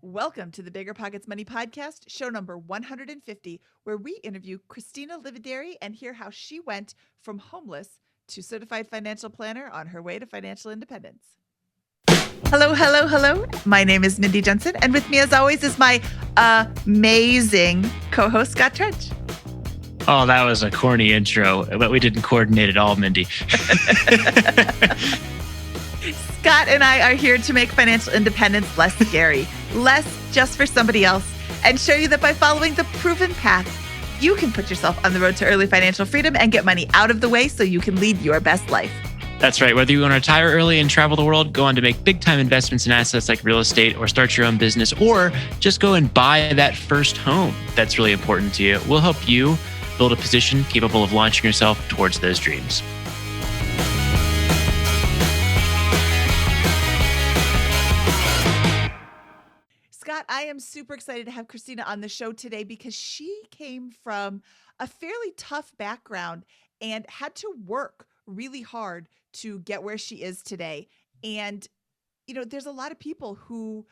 Welcome to the BiggerPockets Money Podcast, show number 150, where we interview Cristina Livadary and hear how she went from homeless to certified financial planner on her way to financial independence. Hello, hello, hello. My name is Mindy Jensen, and with me, as always, is my amazing co-host, Scott Trench. Oh, that was a corny intro, but we didn't coordinate at all, Mindy. Scott and I are here to make financial independence less scary, less just for somebody else, and show you that by following the proven path, you can put yourself on the road to early financial freedom and get money out of the way so you can lead your best life. That's right. Whether you want to retire early and travel the world, go on to make big-time investments in assets like real estate, or start your own business, or just go and buy that first home that's really important to you, we'll help you build a position capable of launching yourself towards those dreams. Scott, I am super excited to have Cristina on the show today because she came from a fairly tough background and had to work really hard to get where she is today. And, you know, there's a lot of people who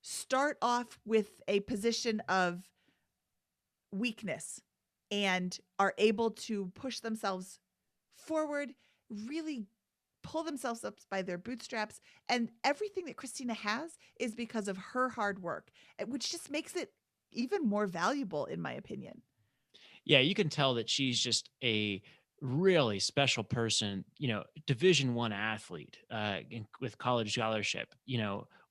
start off with a position of weakness and are able to push themselves forward, really pull themselves up by their bootstraps. And everything that Cristina has is because of her hard work, which just makes it even more valuable, in my opinion. Yeah, you can tell that she's just a really special person, Division I athlete with college scholarship,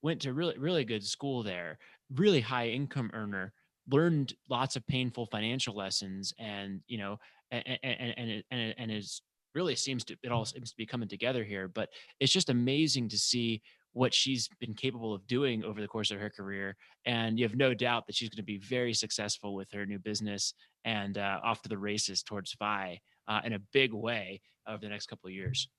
went to really, really good school there, really high income earner, learned lots of painful financial lessons, and, and is really it all seems to be coming together here. But it's just amazing to see what she's been capable of doing over the course of her career. And you have no doubt that she's going to be very successful with her new business and off to the races towards FI in a big way over the next couple of years.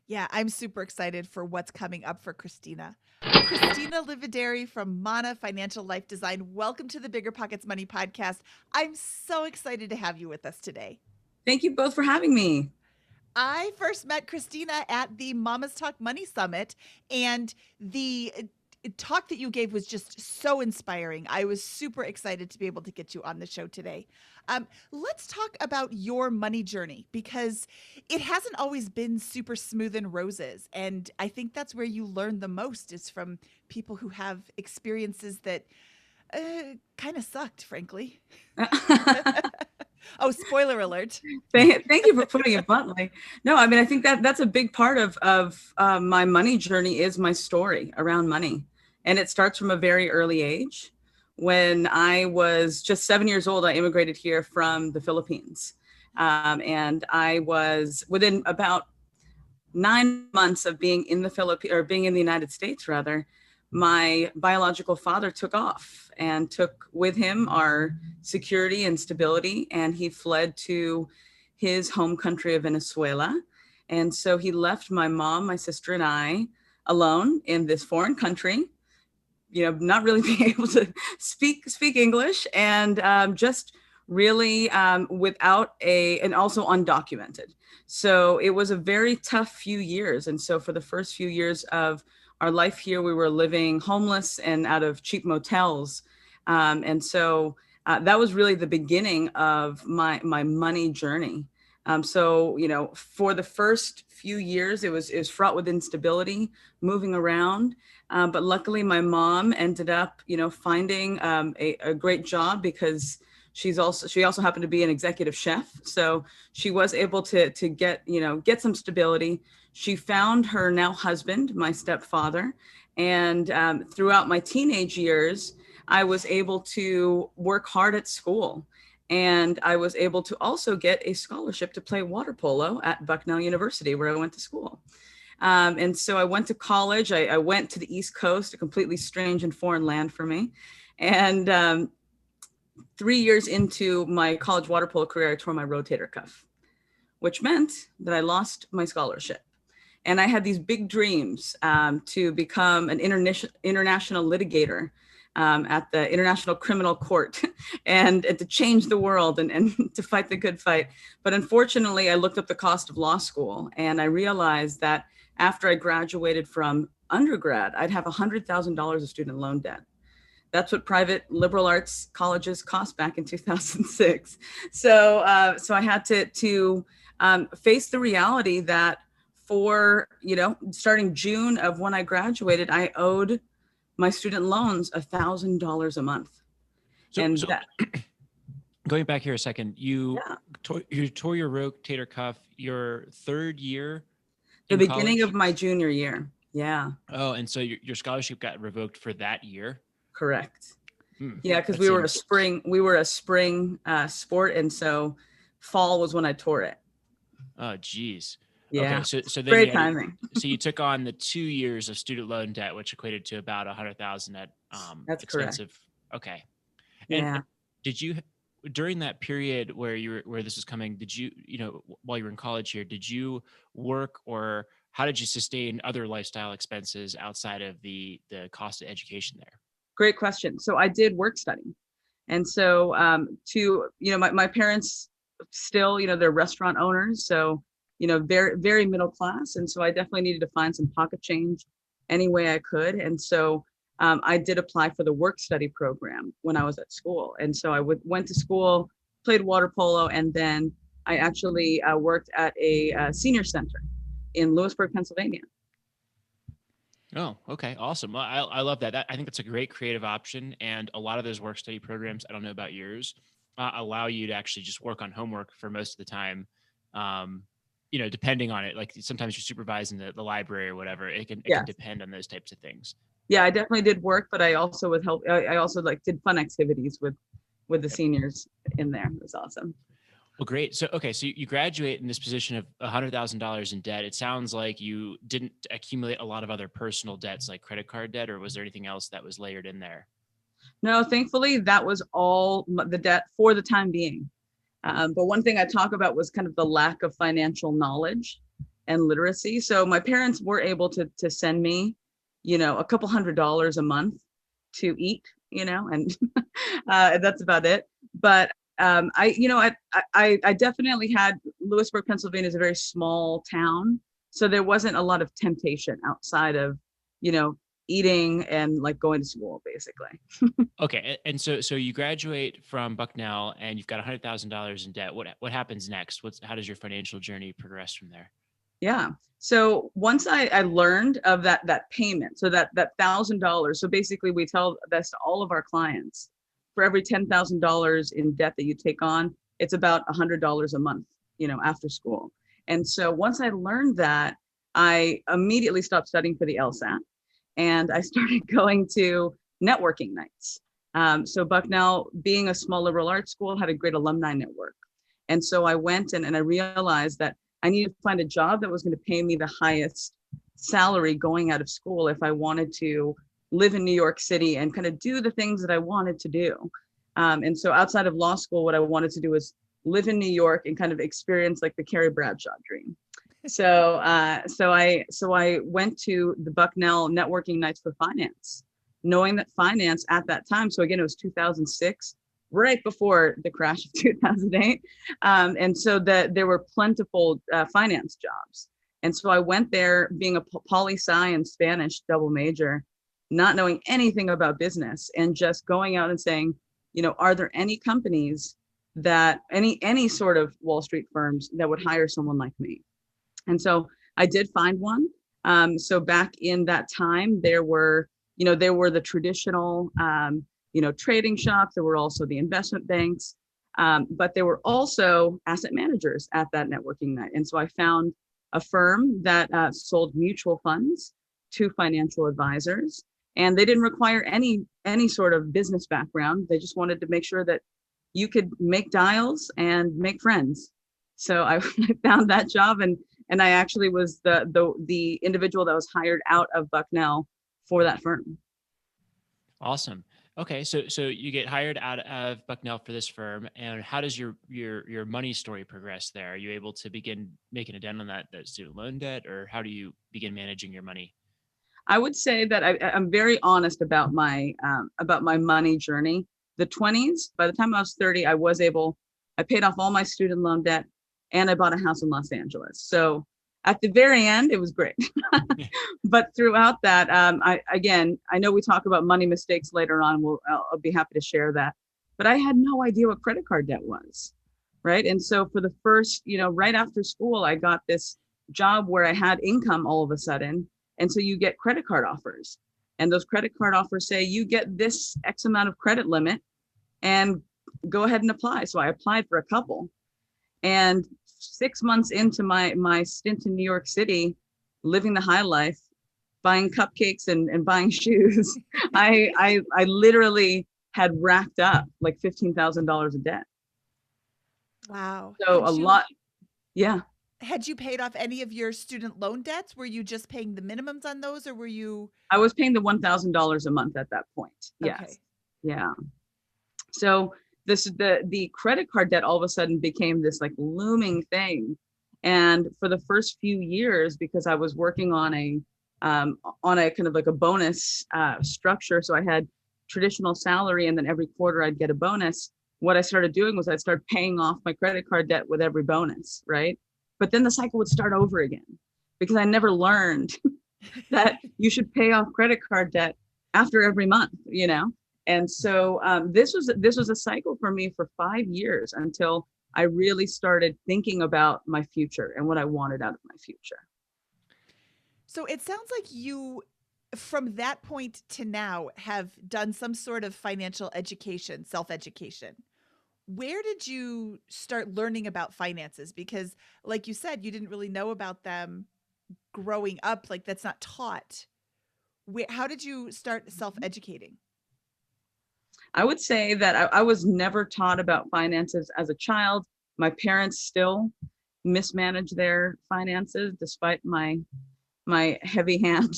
Yeah, I'm super excited for what's coming up for Cristina. Cristina Livadary from Mana Financial Life Design. Welcome to the BiggerPockets Money Podcast. I'm so excited to have you with us today. Thank you both for having me. I first met Cristina at the Mamas Talk Money Summit, and the talk that you gave was just so inspiring. I was super excited to be able to get you on the show today. Let's talk about your money journey, because it hasn't always been super smooth and roses. And I think that's where you learn the most, is from people who have experiences that kind of sucked, frankly. Oh, spoiler alert. Thank you for putting it bluntly. No, I mean, I think that's a big part of my money journey, is my story around money. And it starts from a very early age. When I was just 7 years old, I immigrated here from the Philippines. And I was within about 9 months of being in the Philippines, or being in the United States rather, my biological father took off and took with him our security and stability, and he fled to his home country of Venezuela. And so he left my mom, my sister, and I alone in this foreign country, not really being able to speak English, and just really without and also undocumented. So it was a very tough few years. And so for the first few years of our life here, we were living homeless and out of cheap motels. And so that was really the beginning of my money journey. So, for the first few years, it was fraught with instability, moving around. But luckily, my mom ended up, finding a great job, because she also happened to be an executive chef. So she was able to get some stability. She found her now husband, my stepfather. And throughout my teenage years, I was able to work hard at school. And I was able to also get a scholarship to play water polo at Bucknell University, where I went to school. And so I went to college. I went to the East Coast, a completely strange and foreign land for me. And 3 years into my college water polo career, I tore my rotator cuff, which meant that I lost my scholarship. And I had these big dreams to become an international litigator at the International Criminal Court and to change the world and to fight the good fight. But unfortunately, I looked up the cost of law school, and I realized that after I graduated from undergrad, I'd have $100,000 of student loan debt. That's what private liberal arts colleges cost back in 2006. So I had to face the reality that for, starting June of when I graduated, I owed my student loans $1,000 a month. And So that, going back here a second, yeah, you tore your rotator cuff your third year the in beginning of college? my junior year. Yeah, Oh, and so your scholarship got revoked for that year? correct. Hmm, Yeah, because that we were a seems spring, sport, and so fall was when I tore it. oh geez. Okay, Yeah, so then great timing. so you took on the 2 years of student loan debt, which equated to about 100,000 at That's correct. expensive. Okay, and Yeah. did you during that period where where this was coming, did you while you were in college here, did you work, or how did you sustain other lifestyle expenses outside of the cost of education there? Great question. So I did work study. And so my parents still, they're restaurant owners. So, very, very middle class. And so I definitely needed to find some pocket change any way I could. And so I did apply for the work study program when I was at school. And so went to school, played water polo, and then I actually worked at a senior center in Lewisburg, Pennsylvania. Oh, okay. Awesome. Well, I love that. I think that's a great creative option. And a lot of those work study programs, I don't know about yours, allow you to actually just work on homework for most of the time. Um, depending on it, like sometimes you're supervising the library or whatever. It can Yes. depend on those types of things. Yeah, I definitely did work, but I also would help. I also like did fun activities with the Yep. seniors in there. It was awesome. Well, great. So, okay. So you graduate in this position of $100,000 in debt. It sounds like you didn't accumulate a lot of other personal debts like credit card debt, or was there anything else that was layered in there? No, thankfully that was all the debt for the time being. But one thing I talk about was kind of the lack of financial knowledge and literacy. So my parents were able to send me, a couple $100 a month to eat, and that's about it. But I definitely had Lewisburg, Pennsylvania is a very small town, so there wasn't a lot of temptation outside of, you know, eating and like going to school, basically. Okay, and so you graduate from Bucknell and you've got $100,000 in debt. What happens next? How does your financial journey progress from there? Yeah. So once I learned of that payment, so that $1,000. So basically, we tell this to all of our clients: for every $10,000 in debt that you take on, it's about $100 a month, after school. And so once I learned that, I immediately stopped studying for the LSAT, and I started going to networking nights. So Bucknell, being a small liberal arts school, had a great alumni network. And so I went and I realized that I needed to find a job that was going to pay me the highest salary going out of school if I wanted to live in New York City and kind of do the things that I wanted to do. And so outside of law school, what I wanted to do was live in New York and kind of experience like the Carrie Bradshaw dream. So I went to the Bucknell networking nights for finance, knowing that finance at that time. So again, it was 2006, right before the crash of 2008. And so that there were plentiful finance jobs. And so I went there being a poli-sci and Spanish double major, not knowing anything about business, and just going out and saying, are there any companies that any sort of Wall Street firms that would hire someone like me? And so I did find one. So back in that time, there were the traditional, trading shops. There were also the investment banks, but there were also asset managers at that networking night. And so I found a firm that sold mutual funds to financial advisors, and they didn't require any sort of business background. They just wanted to make sure that you could make dials and make friends. So I found that job, and I actually was the individual that was hired out of Bucknell for that firm. Awesome. Okay, so you get hired out of Bucknell for this firm, and how does your money story progress there? Are you able to begin making a dent on that student loan debt, or how do you begin managing your money? I would say that I'm very honest about my money journey. The 20s, by the time I was 30, I paid off all my student loan debt, and I bought a house in Los Angeles. So At the very end, it was great. But throughout that, I know we talk about money mistakes later on. I'll be happy to share that. But I had no idea what credit card debt was, right? And so for the first, right after school, I got this job where I had income all of a sudden. And so you get credit card offers. And those credit card offers say you get this X amount of credit limit and go ahead and apply. So I applied for a couple. And 6 months into my stint in New York City, living the high life, buying cupcakes and buying shoes, I literally had racked up like $15,000 of debt. Wow. So a lot, yeah. Had you paid off any of your student loan debts? Were you just paying the minimums on those, or were you? I was paying the $1,000 a month at that point. Yes. Okay. Yeah. So the credit card debt all of a sudden became this like looming thing. And for the first few years, because I was working on a kind of like a bonus structure, so I had traditional salary, and then every quarter I'd get a bonus. What I started doing was I'd start paying off my credit card debt with every bonus, right? But then the cycle would start over again, because I never learned that you should pay off credit card debt after every month, And so this was a cycle for me for 5 years until I really started thinking about my future and what I wanted out of my future. So it sounds like you, from that point to now, have done some sort of financial education, self-education. Where did you start learning about finances? Because like you said, you didn't really know about them growing up. Like that's not taught. How did you start self-educating? I would say that I was never taught about finances as a child. My parents still mismanage their finances despite my heavy hand.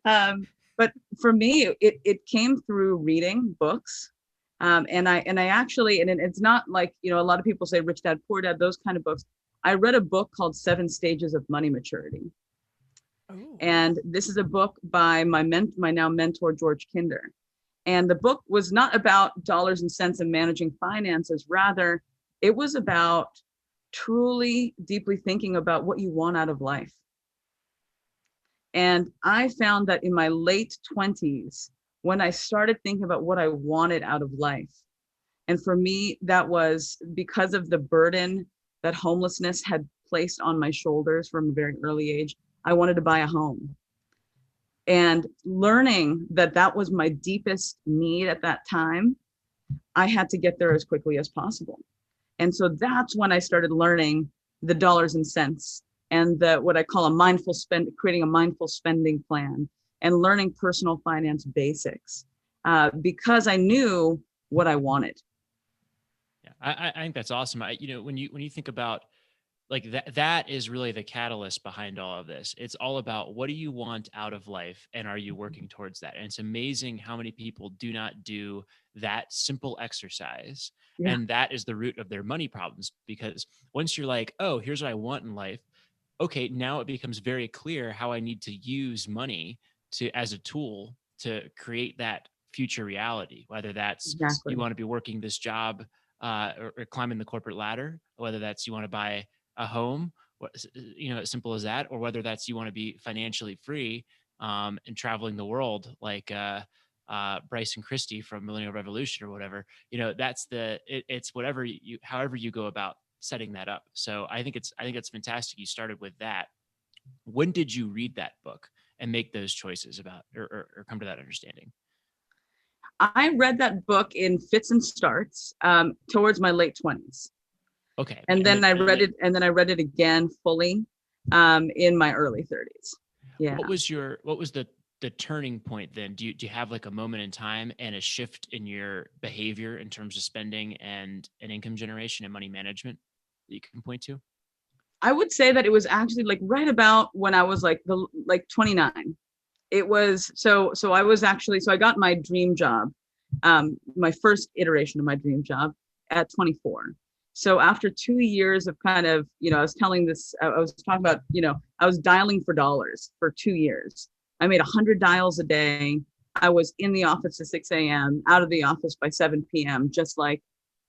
But for me, it came through reading books. And I actually, and it's not like, a lot of people say Rich Dad, Poor Dad, those kind of books. I read a book called 7 Stages of Money Maturity. Oh. And this is a book by my now mentor, George Kinder. And the book was not about dollars and cents and managing finances. Rather, it was about truly deeply thinking about what you want out of life. And I found that in my late 20s, when I started thinking about what I wanted out of life, and for me, that was because of the burden that homelessness had placed on my shoulders from a very early age, I wanted to buy a home. And learning that was my deepest need at that time, I had to get there as quickly as possible. And so that's when I started learning the dollars and cents and what I call creating a mindful spending plan and learning personal finance basics because I knew what I wanted. Yeah, I think that's awesome. When you think about like that is really the catalyst behind all of this. It's all about what do you want out of life and are you working towards that? And it's amazing how many people do not do that simple exercise. Yeah. And that is the root of their money problems, because once you're like, oh, here's what I want in life. Okay, now it becomes very clear how I need to use money as a tool to create that future reality, whether that's exactly. You want to be working this job or climbing the corporate ladder, whether that's you want to buy a home, as simple as that, or whether that's you want to be financially free and traveling the world like Bryce and Christie from Millennial Revolution or whatever. It's whatever however you go about setting that up. So I think it's fantastic you started with that. When did you read that book and make those choices about or come to that understanding? I read that book in fits and starts towards my late 20s. Okay. And then I read it again fully in my early 30s. Yeah. What was the turning point then? Do you have like a moment in time and a shift in your behavior in terms of spending and income generation and money management that you can point to? I would say that it was actually like right about when I was like 29. It was so I got my dream job, my first iteration of my dream job at 24. So after 2 years of kind of, I was talking about, I was dialing for dollars for 2 years. I made 100 dials a day. I was in the office at 6 a.m., out of the office by 7 p.m. Just like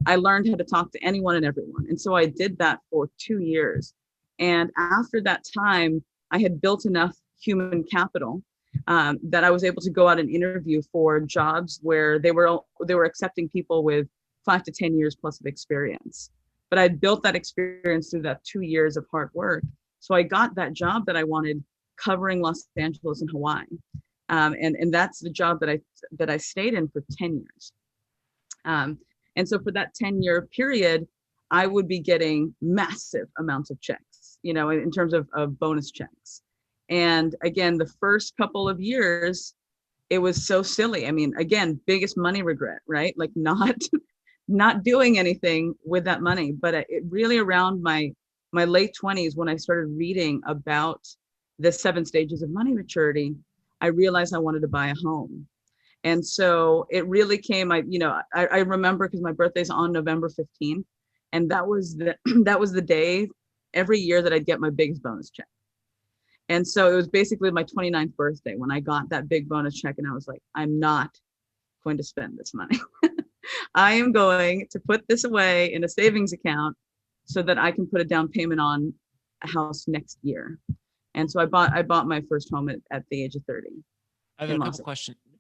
I learned how to talk to anyone and everyone. And so I did that for 2 years. And after that time, I had built enough human capital that I was able to go out and interview for jobs where they were accepting people with 5 to 10 years plus of experience. But I built that experience through that 2 years of hard work. So I got that job that I wanted, covering Los Angeles and Hawaii. And that's the job that I stayed in for 10 years. And so for that 10-year period, I would be getting massive amounts of checks, in terms of bonus checks. And again, the first couple of years, it was so silly. I mean, again, biggest money regret, right? Like not doing anything with that money. But it really around my late 20s, when I started reading about the 7 stages of money maturity, I realized I wanted to buy a home. And so it really came, I remember, because my birthday's on November 15th. And that was the day every year that I'd get my biggest bonus check. And so it was basically my 29th birthday when I got that big bonus check. And I was like, I'm not going to spend this money. I am going to put this away in a savings account so that I can put a down payment on a house next year. And so I bought my first home at the age of 30. I have a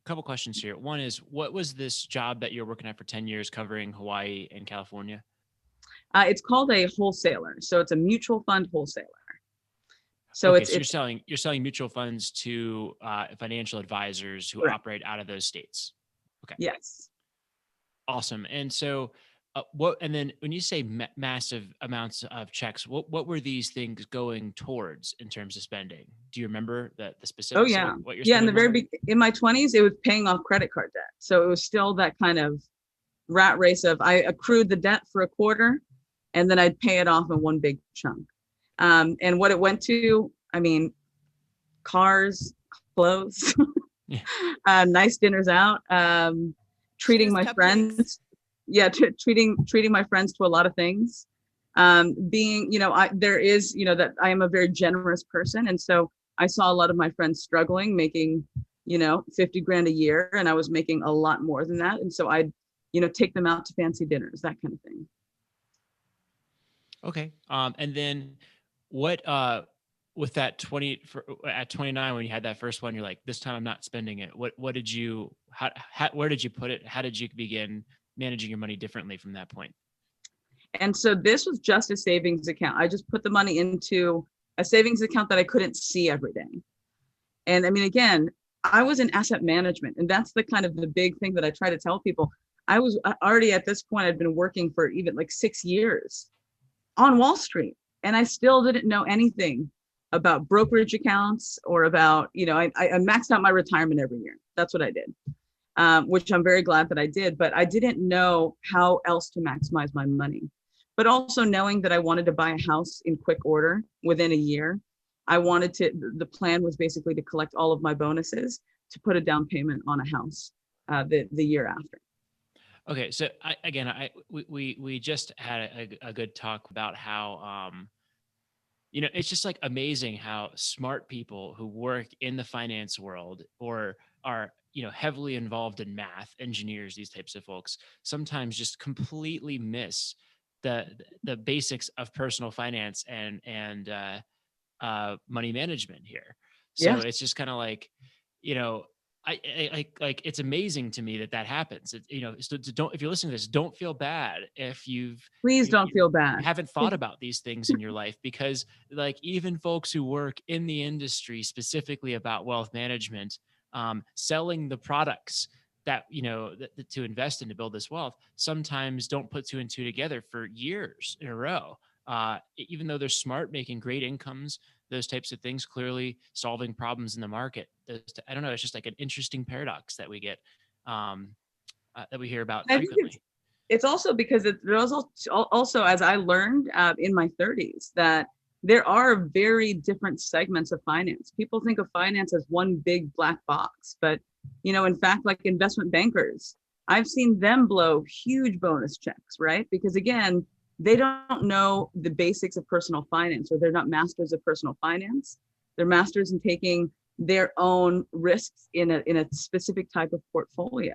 couple questions here. One is, what was this job that you're working at for 10 years covering Hawaii and California? It's called a wholesaler. So it's a mutual fund wholesaler. So okay, you're selling mutual funds to financial advisors who correct. operate out of those states. Okay. Yes. Awesome. And so and then when you say massive amounts of checks, what were these things going towards in terms of spending? Do you remember the specifics? Oh yeah. Of what you're Yeah. spending In my 20s, it was paying off credit card debt. So it was still that kind of rat race of, I accrued the debt for a quarter and then I'd pay it off in one big chunk. And what it went to, I mean, cars, clothes, yeah. Nice dinners out, treating my friends. Yeah, treating my friends to a lot of things. Being, that I am a very generous person. And so I saw a lot of my friends struggling, making, 50 grand a year, and I was making a lot more than that. And so I'd, take them out to fancy dinners, that kind of thing. Okay. And then what, with that at 29, when you had that first one, you're like, this time I'm not spending it. What did you, where did you put it? How did you begin managing your money differently from that point? And so this was just a savings account. I just put the money into a savings account that I couldn't see every day. And I mean, again, I was in asset management, and that's the kind of the big thing that I try to tell people. I was already at this point, I'd been working for even like 6 years on Wall Street, and I still didn't know anything about brokerage accounts or about, I maxed out my retirement every year. That's what I did. Which I'm very glad that I did, but I didn't know how else to maximize my money. But also knowing that I wanted to buy a house in quick order within a year. The plan was basically to collect all of my bonuses to put a down payment on a house the year after. Okay, so we just had a good talk about how, it's just like amazing how smart people who work in the finance world or are heavily involved in math, engineers, these types of folks, sometimes just completely miss the basics of personal finance and money management here. So yeah. It's just kind of like, I like, it's amazing to me that happens. So if you're listening to this, don't feel bad if please don't feel bad. You haven't thought about these things in your life, because like even folks who work in the industry specifically about wealth management, selling the products that, to invest in to build this wealth, sometimes don't put 2 and 2 together for years in a row. Even though they're smart, making great incomes, those types of things, clearly solving problems in the market. I don't know. It's just like an interesting paradox that we get, that we hear about frequently. It's also because there's also, as I learned in my 30s, that there are very different segments of finance. People think of finance as one big black box, but in fact, like investment bankers, I've seen them blow huge bonus checks, right? Because again, they don't know the basics of personal finance, or they're not masters of personal finance. They're masters in taking their own risks in a specific type of portfolio.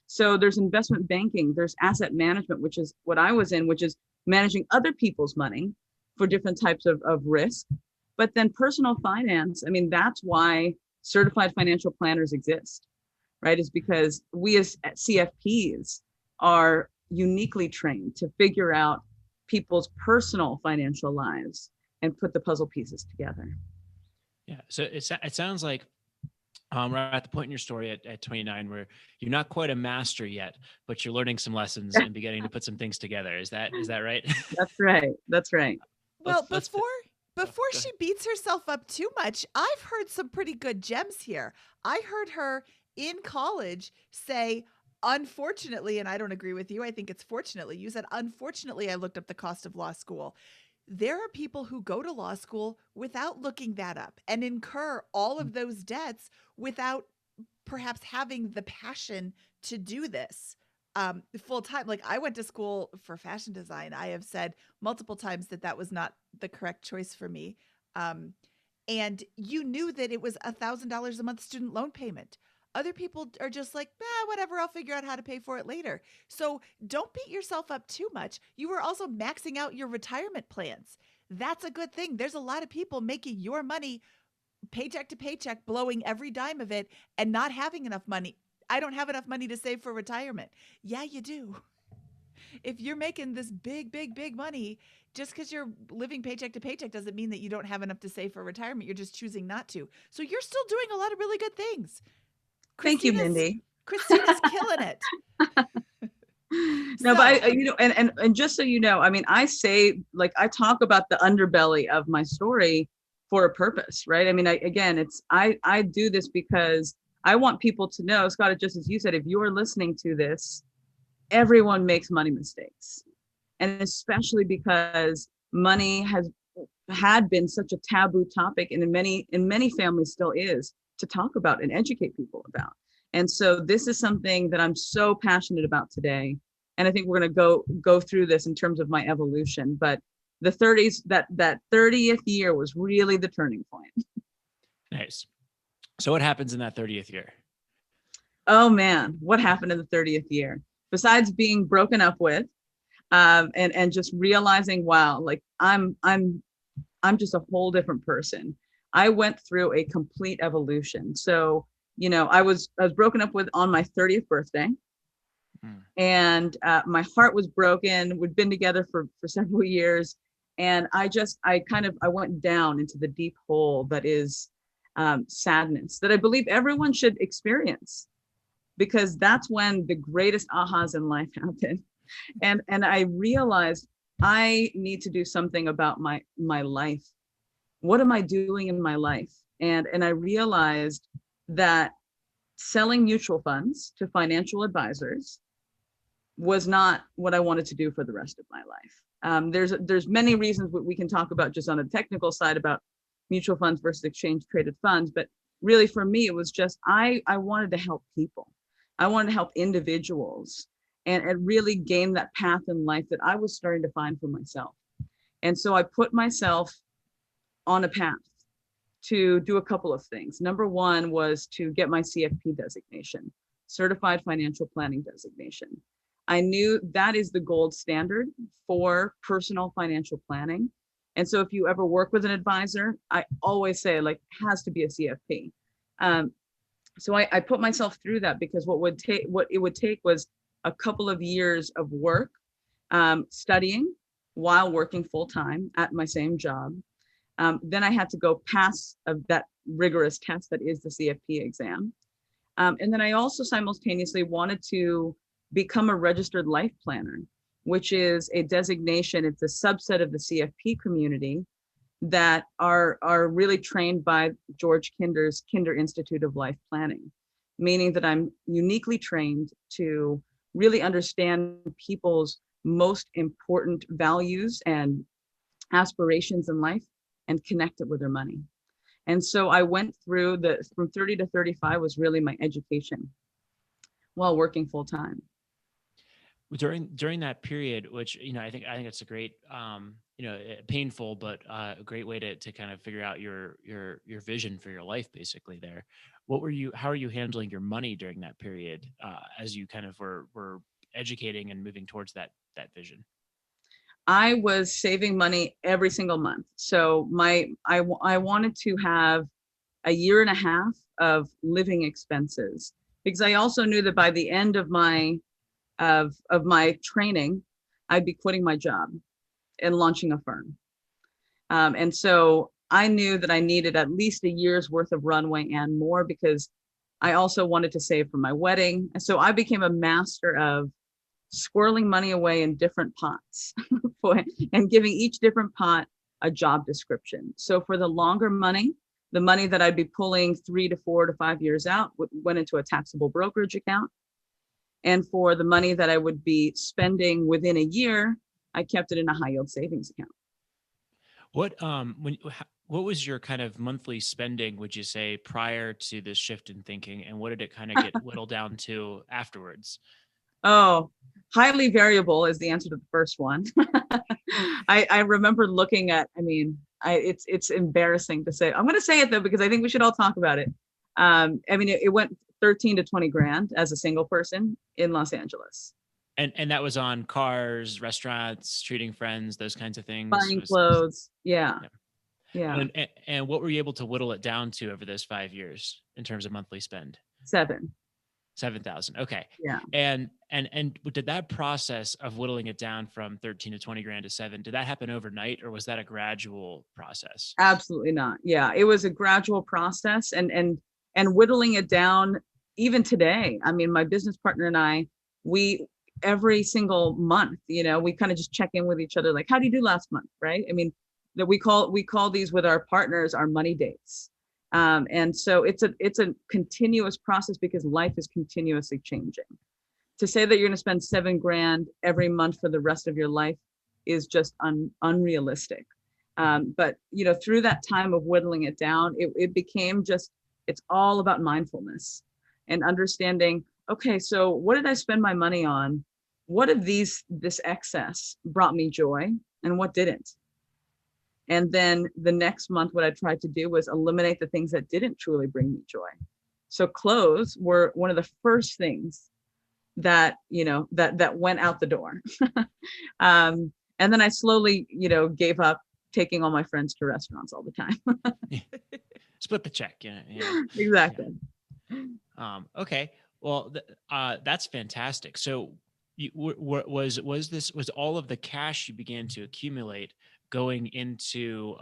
So there's investment banking, there's asset management, which is what I was in, which is managing other people's money for different types of risk. But then personal finance, I mean, that's why certified financial planners exist, right? Is because we as CFPs are uniquely trained to figure out people's personal financial lives and put the puzzle pieces together. Yeah. So it sounds like we're at the point in your story at 29 where you're not quite a master yet, but you're learning some lessons and beginning to put some things together. Is that right? That's right. That's right. Well, Let's oh, before go she ahead. beats herself up too much, I've heard some pretty good gems here. I heard her in college say, unfortunately, and I don't agree with you. I think it's fortunately. You said, unfortunately, I looked up the cost of law school. There are people who go to law school without looking that up and incur all of those debts without perhaps having the passion to do this full time. Like I went to school for fashion design. I have said multiple times that that was not the correct choice for me. Um, and you knew that it was $1,000 a month student loan payment. Other people are just like, whatever, I'll figure out how to pay for it later. So don't beat yourself up too much. You were also maxing out your retirement plans. That's a good thing. There's a lot of people making your money paycheck to paycheck, blowing every dime of it and not having enough money. I don't have enough money to save for retirement. Yeah, you do. If you're making this big, big, big money, just because you're living paycheck to paycheck doesn't mean that you don't have enough to save for retirement. You're just choosing not to. So you're still doing a lot of really good things. Thank you, Christina's Mindy. Christina's killing it. No, but So, you know, and just so you know, I mean, I say, like, I talk about the underbelly of my story for a purpose, right? I mean, I do this because I want people to know, Scott, just as you said, if you're listening to this, everyone makes money mistakes. And especially because money had been such a taboo topic, and in many families still is, to talk about and educate people about. And so this is something that I'm so passionate about today. And I think we're going to go through this in terms of my evolution. But the 30s, that 30th year was really the turning point. Nice. So what happens in that 30th year? Oh man, what happened in the 30th year? Besides being broken up with, and just realizing, wow, like I'm just a whole different person. I went through a complete evolution. So, you know, I was broken up with on my 30th birthday, and my heart was broken. We'd been together for several years, and I went down into the deep hole that is sadness that I believe everyone should experience, because that's when the greatest ahas in life happen. And I realized I need to do something about my life. What am I doing in my life? And I realized that selling mutual funds to financial advisors was not what I wanted to do for the rest of my life. There's many reasons we can talk about just on a technical side about mutual funds versus exchange traded funds, but really for me it was just I wanted to help people. I wanted to help individuals and really gain that path in life that I was starting to find for myself. And so I put myself on a path to do a couple of things. Number one was to get my CFP designation, Certified Financial Planning designation. I knew that is the gold standard for personal financial planning. And so if you ever work with an advisor, I always say, like, it has to be a CFP. So I put myself through that, because what it would take was a couple of years of work, studying while working full time at my same job. Then I had to go pass that rigorous test that is the CFP exam. And then I also simultaneously wanted to become a registered life planner, which is a designation. It's a subset of the CFP community that are really trained by George Kinder's Kinder Institute of Life Planning, meaning that I'm uniquely trained to really understand people's most important values and aspirations in life and connect it with their money. And so I went through from 30 to 35 was really my education while working full time. During that period, which, I think it's a great, painful, but a great way to kind of figure out your vision for your life, basically there. How are you handling your money during that period, as you kind of were educating and moving towards that vision? I was saving money every single month. So I wanted to have a year and a half of living expenses, because I also knew that by the end of my training, I'd be quitting my job and launching a firm. And so I knew that I needed at least a year's worth of runway and more, because I also wanted to save for my wedding. And so I became a master of squirreling money away in different pots and giving each different pot a job description. So for the longer money, the money that I'd be pulling 3 to 4 to 5 years out went into a taxable brokerage account. And for the money that I would be spending within a year, I kept it in a high yield savings account. What was your kind of monthly spending, would you say, prior to this shift in thinking, and what did it kind of get whittled down to afterwards? Oh, highly variable is the answer to the first one. I remember looking at, it's embarrassing to say. I'm going to say it though, because I think we should all talk about it. It went 13 to 20 grand as a single person in Los Angeles. And that was on cars, restaurants, treating friends, those kinds of things. Buying clothes. Yeah. And what were you able to whittle it down to over those 5 years in terms of monthly spend? 7,000. Okay. Yeah. And did that process of whittling it down from 13 to 20 grand to 7, did that happen overnight, or was that a gradual process? Absolutely not. Yeah, it was a gradual process, and whittling it down even today. I mean, my business partner and I, we every single month, we kind of just check in with each other, like, how do you do last month? Right. I mean, that we call these with our partners our money dates. And so it's a continuous process, because life is continuously changing. To say that you're going to spend 7 grand every month for the rest of your life is just unrealistic. But through that time of whittling it down, it became it's all about mindfulness and understanding, okay, so what did I spend my money on? What of this excess brought me joy, and what didn't? And then the next month, what I tried to do was eliminate the things that didn't truly bring me joy. So clothes were one of the first things that went out the door. And then I slowly gave up taking all my friends to restaurants all the time. Split the check. Yeah. Exactly. Yeah. Okay. Well, that's fantastic. So was all of the cash you began to accumulate going into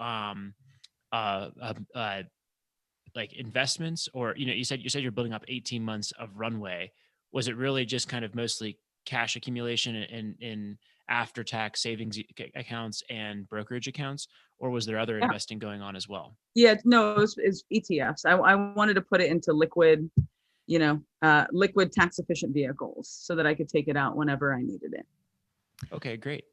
like investments, or you said you're building up 18 months of runway? Was it really just kind of mostly cash accumulation in after tax savings accounts and brokerage accounts, or was there other investing going on as well? Yeah, no, it's ETFs. I wanted to put it into liquid tax efficient vehicles so that I could take it out whenever I needed it. Okay, great.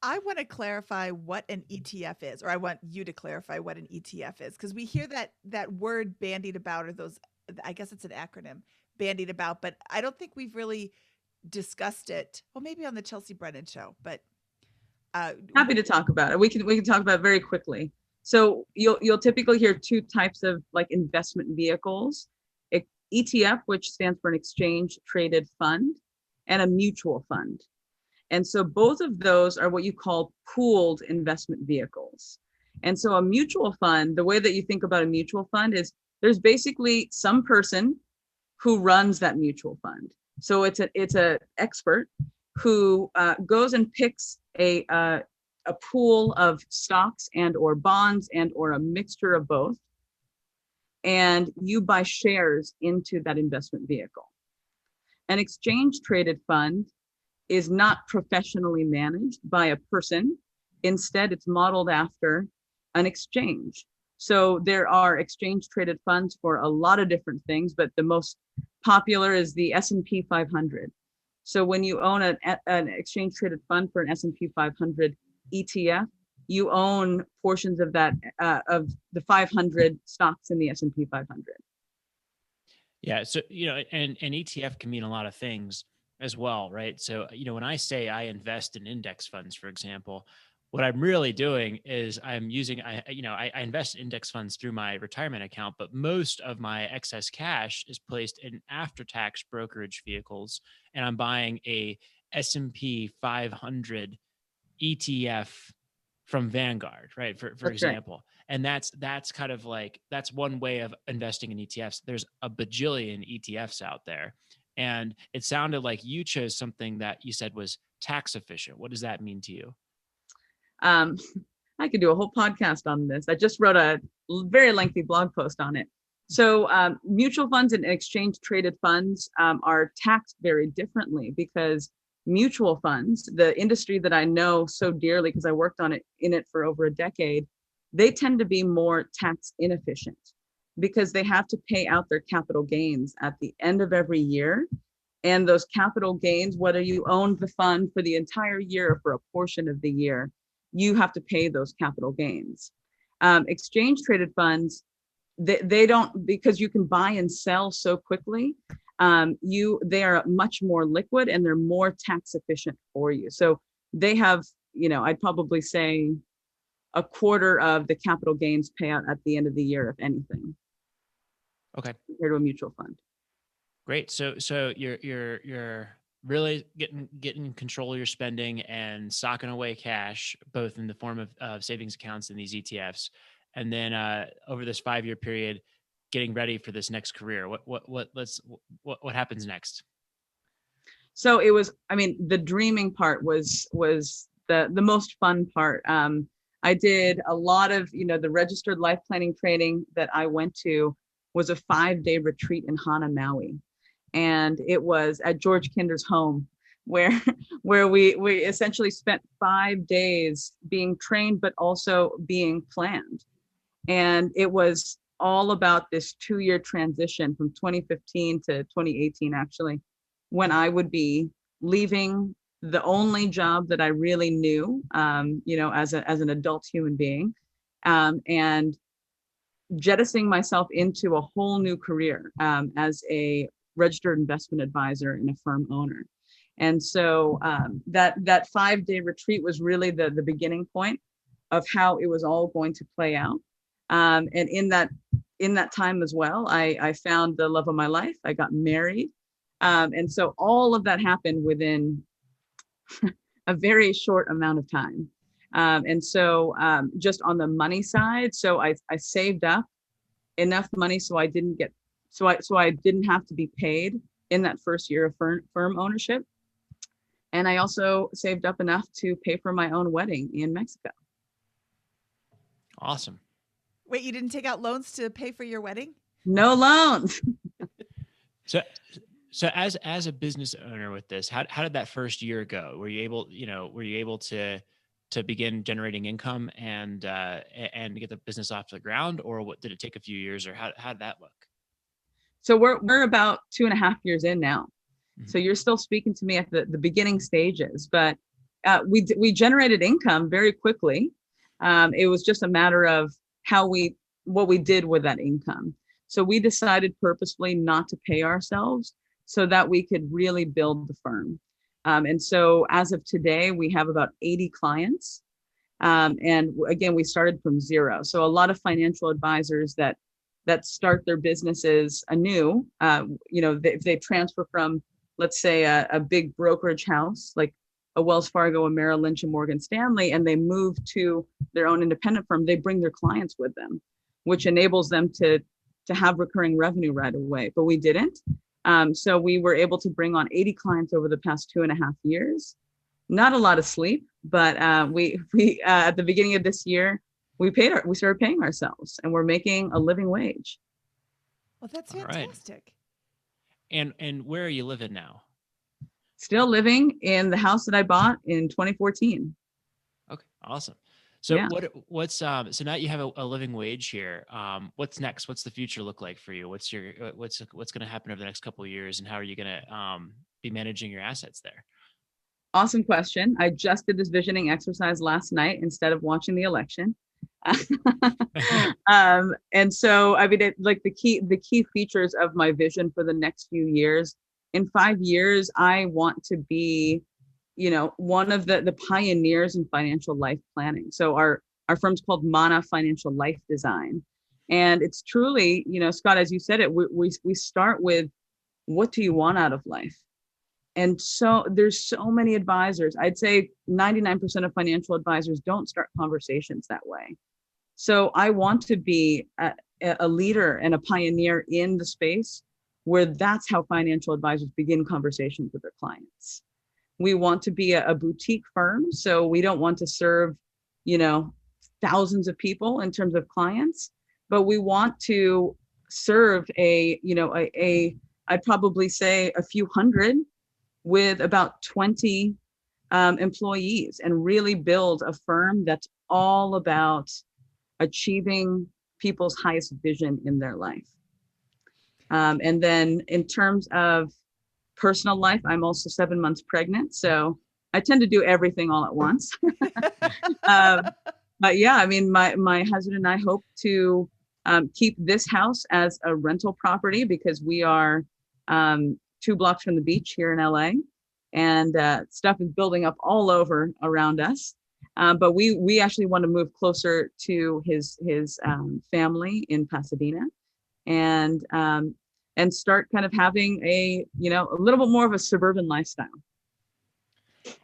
I want to clarify what an ETF is, or I want you to clarify what an ETF is, because we hear that word bandied about, or those, I guess it's an acronym, bandied about, but I don't think we've really discussed it. Well, maybe on the Chelsea Brennan show, but happy to talk about it. We can talk about it very quickly. So you'll typically hear 2 types of like investment vehicles: ETF, which stands for an exchange traded fund, and a mutual fund. And so both of those are what you call pooled investment vehicles. And so a mutual fund, the way that you think about a mutual fund is there's basically some person who runs that mutual fund. So it's a expert who goes and picks a pool of stocks and or bonds and or a mixture of both, and you buy shares into that investment vehicle. An exchange traded fund is not professionally managed by a person. Instead, it's modeled after an exchange. So there are exchange traded funds for a lot of different things, but the most popular is the S&P 500. So when you own an exchange traded fund for an S&P 500 ETF, you own portions of that of the 500 stocks in the S&P 500. Yeah. So, and an ETF can mean a lot of things as well, right? So, when I say I invest in index funds, for example, what I'm really doing is I invest in index funds through my retirement account, but most of my excess cash is placed in after-tax brokerage vehicles, and I'm buying a S&P 500 ETF from Vanguard, right? For That's right. example. And that's kind of like, that's one way of investing in ETFs. There's a bajillion ETFs out there. And it sounded like you chose something that you said was tax efficient. What does that mean to you? Um, I could do a whole podcast on this. I just wrote a very lengthy blog post on it. So mutual funds and exchange traded funds are taxed very differently, because mutual funds, the industry that I know so dearly because I worked on it in it for over a decade, they tend to be more tax inefficient because they have to pay out their capital gains at the end of every year. And those capital gains, whether you owned the fund for the entire year or for a portion of the year, you have to pay those capital gains. Exchange traded funds, they don't, because you can buy and sell so quickly. They are much more liquid and they're more tax efficient for you. So they have, I'd probably say a quarter of the capital gains payout at the end of the year, if anything. Okay. Compared to a mutual fund. Great. So you're really getting control of your spending and socking away cash, both in the form of savings accounts and these ETFs. And then over this 5-year period, getting ready for this next career. What happens next? So it was, the dreaming part was the most fun part. I did a lot of, the registered life planning training that I went to was a 5-day retreat in Hana, Maui. And it was at George Kinder's home where we essentially spent 5 days being trained, but also being planned. And it was all about this 2-year transition from 2015 to 2018, actually, when I would be leaving the only job that I really knew, as an adult human being, and jettisoning myself into a whole new career as a registered investment advisor and a firm owner. And so that 5-day retreat was really the beginning point of how it was all going to play out. And in that time as well, I found the love of my life. I got married. And so all of that happened within a very short amount of time. And so just on the money side, so I saved up enough money so I didn't have to be paid in that first year of firm ownership. And I also saved up enough to pay for my own wedding in Mexico. Awesome. Wait, you didn't take out loans to pay for your wedding? No loans. So as a business owner with this, how did that first year go? Were you able to begin generating income and get the business off the ground, or what did it take a few years, or how did that look? So we're about 2.5 years in now. Mm-hmm. So you're still speaking to me at the beginning stages, but we generated income very quickly. It was just a matter of what we did with that income. So we decided purposefully not to pay ourselves so that we could really build the firm. And so as of today, we have about 80 clients. And again, we started from zero. So a lot of financial advisors that start their businesses anew, if they transfer from, let's say, a big brokerage house like a Wells Fargo, a Merrill Lynch, and Morgan Stanley, and they move to their own independent firm, they bring their clients with them, which enables them to have recurring revenue right away. But we didn't. So we were able to bring on 80 clients over the past 2.5 years. Not a lot of sleep, but we at the beginning of this year, we started paying ourselves, and we're making a living wage. Well, that's fantastic. Right. And where are you living now? Still living in the house that I bought in 2014. Okay, awesome. So what's so now you have a living wage here. What's next? What's the future look like for you? What's going to happen over the next couple of years, and how are you going to be managing your assets there? Awesome question. I just did this visioning exercise last night instead of watching the election. And so, the key features of my vision for the next few years, in 5 years, I want to be, one of the pioneers in financial life planning. So our firm's called Mana Financial Life Design. And it's truly, Scott, as you said it, we start with, what do you want out of life? And so there's so many advisors. I'd say 99% of financial advisors don't start conversations that way. So I want to be a leader and a pioneer in the space where that's how financial advisors begin conversations with their clients. We want to be a boutique firm. So we don't want to serve, thousands of people in terms of clients, but we want to serve I'd probably say a few hundred with about 20 employees, and really build a firm that's all about achieving people's highest vision in their life. And then in terms of personal life, I'm also 7 months pregnant. So I tend to do everything all at once. But yeah, I mean, my husband and I hope to keep this house as a rental property, because we are 2 blocks from the beach here in LA, and stuff is building up all over around us. But we actually want to move closer to his family in Pasadena, and start kind of having a little bit more of a suburban lifestyle.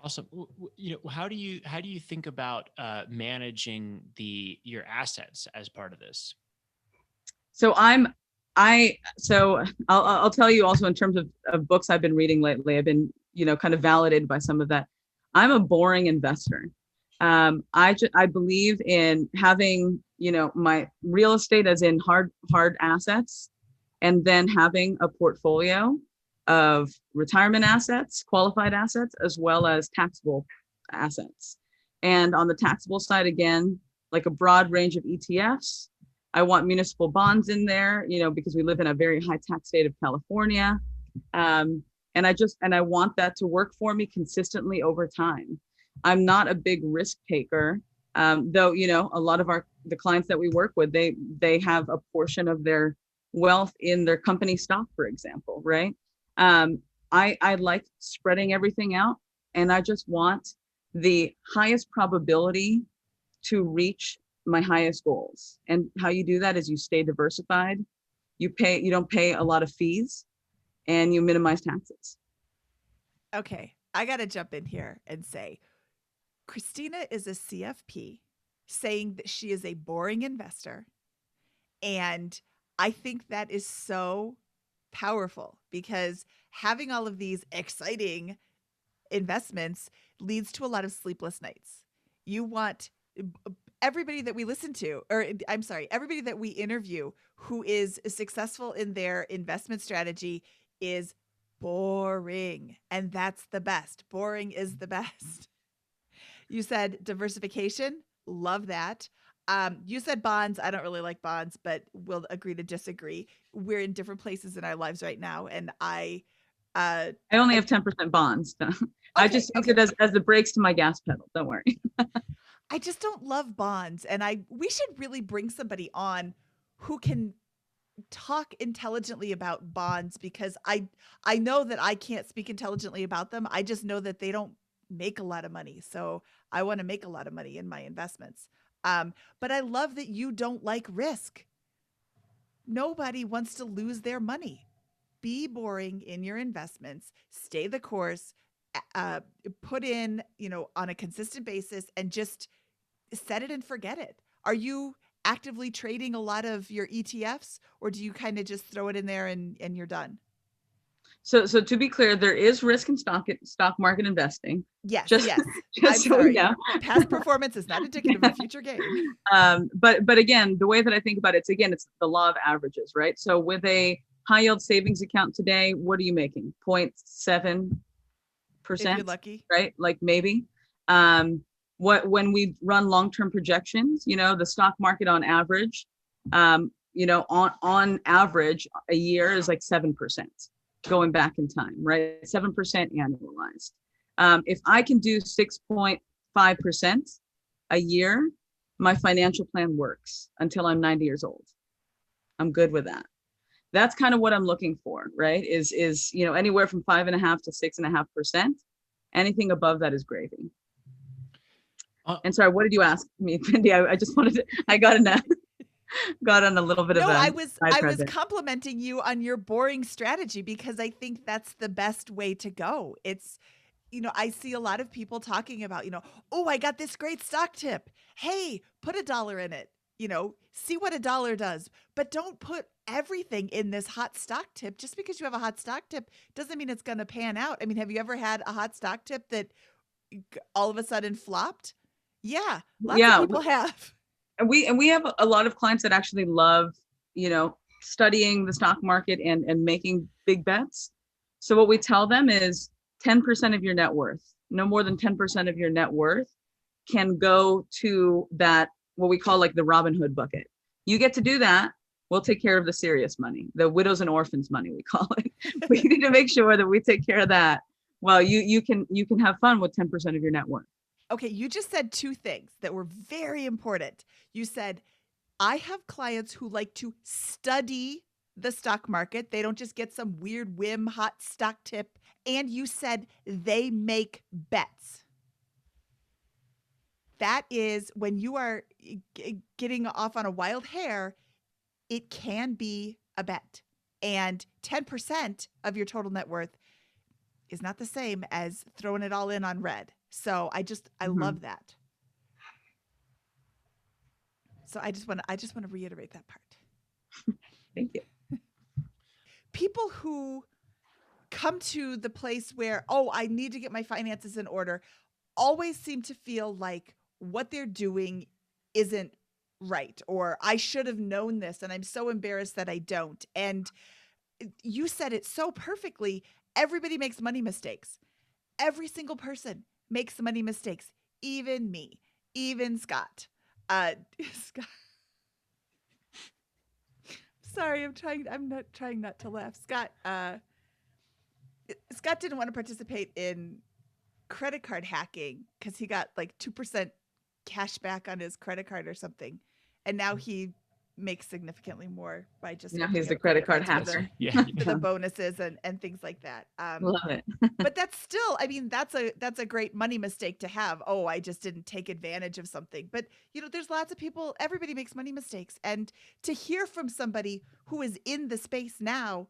Awesome. How do you think about managing your assets as part of this? So I'll tell you also, in terms of books I've been reading lately, I've been kind of validated by some of that. I'm a boring investor. I believe in having my real estate as in hard assets, and then having a portfolio of retirement assets, qualified assets, as well as taxable assets. And on the taxable side, again, like a broad range of ETFs. I want municipal bonds in there, because we live in a very high tax state of California. And I want that to work for me consistently over time. I'm not a big risk taker, though, a lot of the clients that we work with, they have a portion of their wealth in their company stock, for example, right? I like spreading everything out, and I just want the highest probability to reach my highest goals. And how you do that is you stay diversified, you don't pay a lot of fees, and you minimize taxes. Okay, I got to jump in here and say, Cristina is a CFP saying that she is a boring investor. And I think that is so powerful, because having all of these exciting investments leads to a lot of sleepless nights. You want everybody that we listen to, or I'm sorry, everybody that we interview who is successful in their investment strategy is boring. And that's the best. Boring is the best. You said diversification. Love that. You said bonds. I don't really like bonds, but we'll agree to disagree. We're in different places in our lives right now. And I only have 10% bonds. I just use it as the brakes to my gas pedal. Don't worry. I just don't love bonds. And we should really bring somebody on who can talk intelligently about bonds, because I know that I can't speak intelligently about them. I just know that they don't make a lot of money. So I want to make a lot of money in my investments. But I love that you don't like risk. Nobody wants to lose their money. Be boring in your investments, stay the course, put in, on a consistent basis, and just set it and forget it. Are you actively trading a lot of your ETFs, or do you kind of just throw it in there and you're done? So to be clear, there is risk in stock market investing. Yes, just, yes. Just I'm sorry. Past performance is not indicative of future gain. But again, the way that I think about it, it's the law of averages, right? So with a high yield savings account today, what are you making? 0.7%? If you're lucky. Right? Like maybe. When we run long-term projections, the stock market on average, on average, a year is like 7%. Going back in time, right? 7% annualized. If I can do 6.5% a year, my financial plan works until I'm 90 years old. I'm good with that. That's kind of what I'm looking for, right? Is anywhere from 5.5% to 6.5%. Anything above that is gravy. And sorry, what did you ask me, Cindy? I just wanted to, I got enough. got on a little bit of No, a I sidetrack was there. complimenting you on your boring strategy because I think that's the best way to go. It's, I see a lot of people talking about, oh, I got this great stock tip. Hey, put $1 in it. See what $1 does. But don't put everything in this hot stock tip. Just because you have a hot stock tip doesn't mean it's going to pan out. I mean, have you ever had a hot stock tip that all of a sudden flopped? Yeah, lots of Yeah, people have. and we have a lot of clients that actually love, studying the stock market and making big bets. So what we tell them is 10% of your net worth, no more than 10% of your net worth can go to that, what we call like the Robin Hood bucket. You get to do that. We'll take care of the serious money, the widows and orphans money, we call it. We need to make sure that we take care of that. Well, you can have fun with 10% of your net worth. Okay, you just said two things that were very important. You said, I have clients who like to study the stock market. They don't just get some weird whim hot stock tip. And you said they make bets. That is when you are getting off on a wild hair, it can be a bet. And 10% of your total net worth is not the same as throwing it all in on red. So I love that. So I just want to reiterate that part. Thank you. People who come to the place where, oh, I need to get my finances in order, always seem to feel like what they're doing isn't right, or I should have known this and I'm so embarrassed that I don't. And you said it so perfectly. Everybody makes money mistakes. Every single person makes money mistakes. Even me, even Scott. Scott. Sorry, I'm not trying not to laugh. Scott didn't want to participate in credit card hacking because he got like 2% cash back on his credit card or something. And now he makes significantly more by just Now he's the credit card hacker. For the bonuses and things like that. Love it. But that's still, I mean, that's a great money mistake to have. Oh, I just didn't take advantage of something. But there's lots of people, everybody makes money mistakes. And to hear from somebody who is in the space now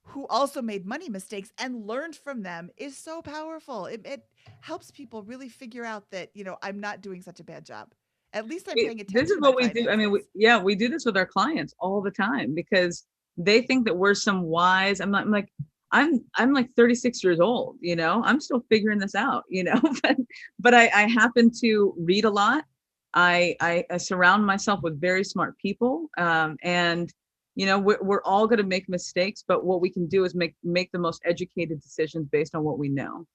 who also made money mistakes and learned from them is so powerful. It helps people really figure out that, I'm not doing such a bad job. At least I'm paying attention. This is what we do. I mean, we do this with our clients all the time because they think that we're some wise. I'm like 36 years old. I'm still figuring this out. But I happen to read a lot. I surround myself with very smart people, and we're all going to make mistakes. But what we can do is make the most educated decisions based on what we know,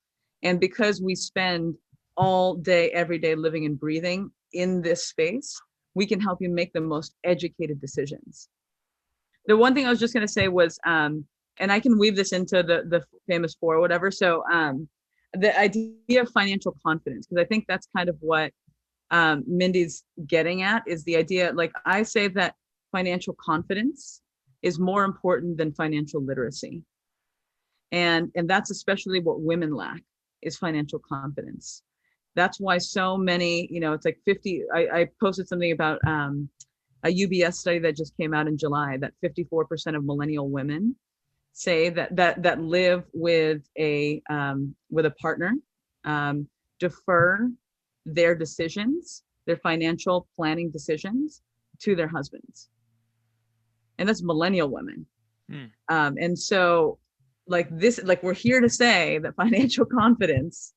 and because we spend all day, every day, living and breathing in this space, we can help you make the most educated decisions. The one thing I was just going to say was, and I can weave this into the famous four or whatever. So the idea of financial confidence, because I think that's kind of what Mindy's getting at, is the idea, like I say that financial confidence is more important than financial literacy. And that's especially what women lack, is financial confidence. That's why so many, it's like 50, I posted something about a UBS study that just came out in July, that 54% of millennial women say that live with a partner, defer their decisions, their financial planning decisions, to their husbands. And that's millennial women. And so we're here to say that financial confidence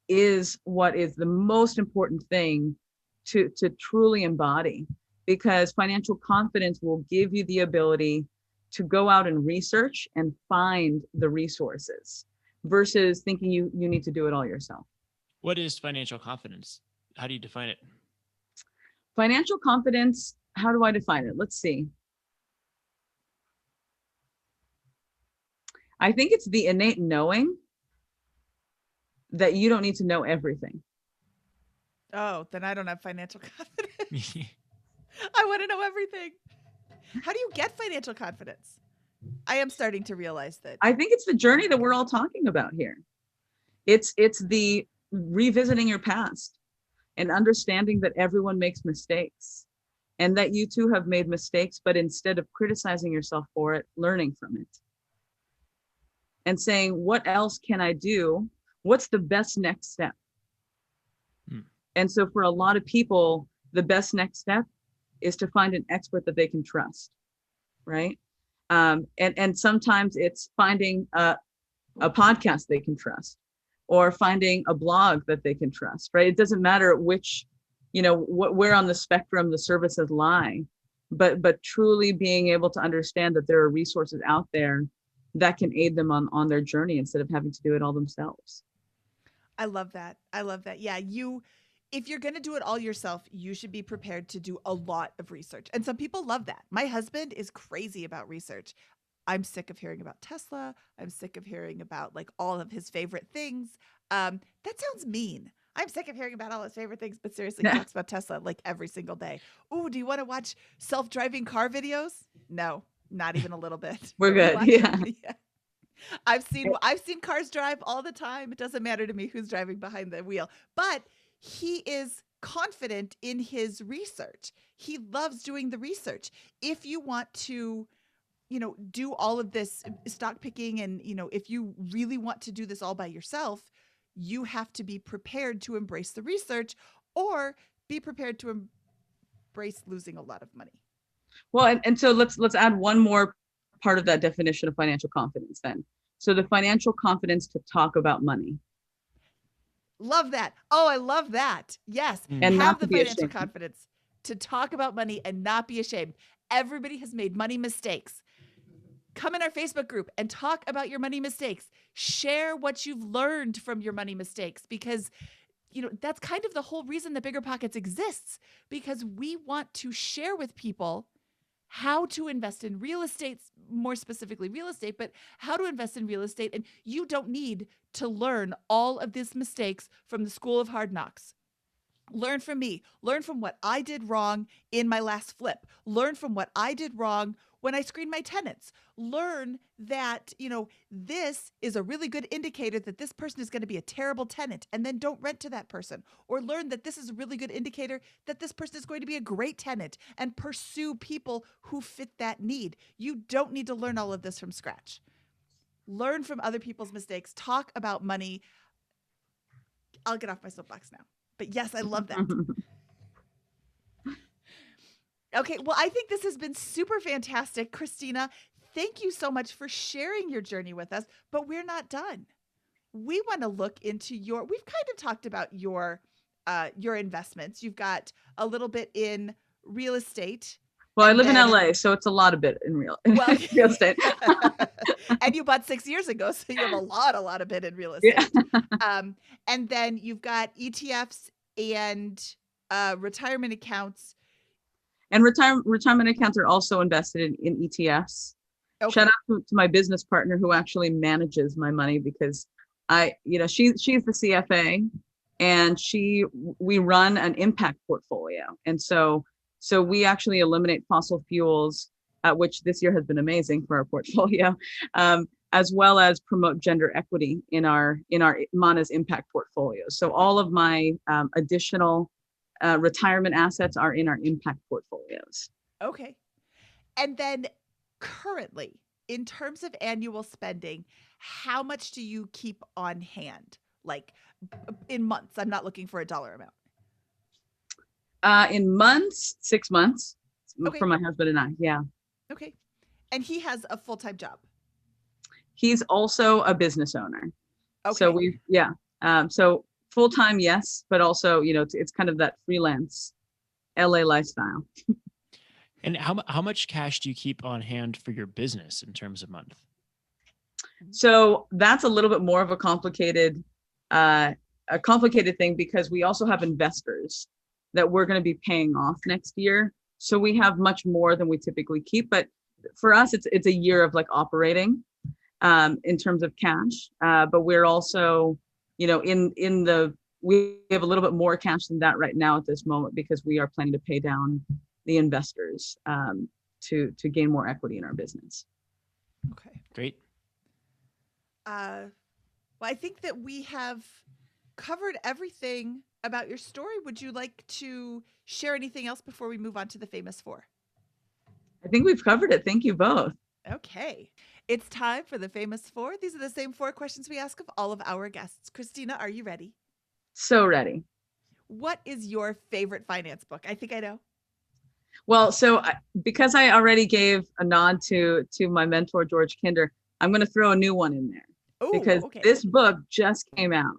is what is the most important thing to truly embody, because financial confidence will give you the ability to go out and research and find the resources versus thinking you need to do it all yourself. What is financial confidence? How do you define it? Financial confidence, how do I define it? Let's see. I think it's the innate knowing that you don't need to know everything. Oh, then I don't have financial confidence. I want to know everything. How do you get financial confidence? I am starting to realize that. I think it's the journey that we're all talking about here. It's the revisiting your past and understanding that everyone makes mistakes, and that you too have made mistakes, but instead of criticizing yourself for it, learning from it and saying, what else can I do? What's the best next step? Hmm. And so for a lot of people, the best next step is to find an expert that they can trust, right? And sometimes it's finding a podcast they can trust, or finding a blog that they can trust, right? It doesn't matter which, where on the spectrum the services lie, but truly being able to understand that there are resources out there that can aid them on their journey instead of having to do it all themselves. I love that. I love that. Yeah, if you're going to do it all yourself, you should be prepared to do a lot of research. And some people love that. My husband is crazy about research. I'm sick of hearing about Tesla. I'm sick of hearing about like all of his favorite things. That sounds mean. I'm sick of hearing about all his favorite things, but seriously, he talks about Tesla like every single day. Oh, do you want to watch self-driving car videos? No, not even a little bit. We're But we good. watch Yeah. them. Yeah. I've seen cars drive all the time. It doesn't matter to me who's driving behind the wheel. But he is confident in his research. He loves doing the research. If you want to, do all of this stock picking and, if you really want to do this all by yourself, you have to be prepared to embrace the research or be prepared to embrace losing a lot of money. Well, and so let's add one more part of that definition of financial confidence then. So the financial confidence to talk about money. Love that. Oh, I love that. Yes. And Have not the to be financial ashamed. confidence to talk about money and not be ashamed. Everybody has made money mistakes. Come in our Facebook group and talk about your money mistakes. Share what you've learned from your money mistakes because that's kind of the whole reason that BiggerPockets exists, because we want to share with people how to invest in real estate, more specifically real estate, but how to invest in real estate. And you don't need to learn all of these mistakes from the School of Hard Knocks. Learn from me. Learn from what I did wrong in my last flip. Learn from what I did wrong when I screened my tenants. Learn that, this is a really good indicator that this person is going to be a terrible tenant, and then don't rent to that person. Or learn that this is a really good indicator that this person is going to be a great tenant, and pursue people who fit that need. You don't need to learn all of this from scratch. Learn from other people's mistakes. Talk about money. I'll get off my soapbox now. But yes, I love that. Okay, well, I think this has been super fantastic. Christina, thank you so much for sharing your journey with us, but we're not done. We want to look into we've kind of talked about your investments. You've got a little bit in real estate. Well, I live in LA, so it's a lot of bit in real estate. And you bought 6 years ago, so you have a lot of bit in real estate. Yeah. And then you've got ETFs and retirement accounts. And retirement accounts are also invested in ETFs. Okay. Shout out to my business partner who actually manages my money, because she's the CFA, and we run an impact portfolio. And so we actually eliminate fossil fuels, which this year has been amazing for our portfolio, as well as promote gender equity in our Mana's impact portfolio. So all of my additional retirement assets are in our impact portfolios. Okay. And then currently, in terms of annual spending, how much do you keep on hand? Like in months? I'm not looking for a dollar amount. In months, 6 months, okay, for my husband and I. Yeah. Okay. And he has a full-time job. He's also a business owner. Okay. So so full-time, yes, but also, it's kind of that freelance LA lifestyle. And how much cash do you keep on hand for your business in terms of month? So that's a little bit more of a complicated thing, because we also have investors that we're going to be paying off next year. So we have much more than we typically keep. But for us, it's a year of like operating in terms of cash. But we're also, we have a little bit more cash than that right now at this moment, because we are planning to pay down the investors to gain more equity in our business. Okay. Great. Well, I think that we have covered everything about your story. Would you like to share anything else before we move on to the famous four? I think we've covered it. Thank you both. Okay. It's time for the famous four. These are the same four questions we ask of all of our guests. Christina, are you ready? So ready. What is your favorite finance book? I think I know. Well, because I already gave a nod to my mentor, George Kinder, I'm going to throw a new one in there Oh, because okay. this book just came out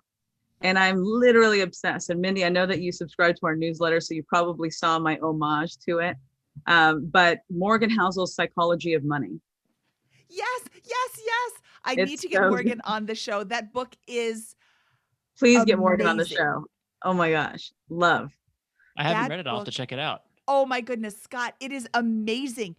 and I'm literally obsessed. And Mindy, I know that you subscribe to our newsletter, so you probably saw my homage to it. But Morgan Housel's Psychology of Money. Yes, yes, yes. I need It's to get so Morgan on the show. That book is Please get Morgan on the amazing. show. Oh my gosh. Love. I haven't That read it. I'll have to book, check it out. oh my goodness, Scott, it is amazing.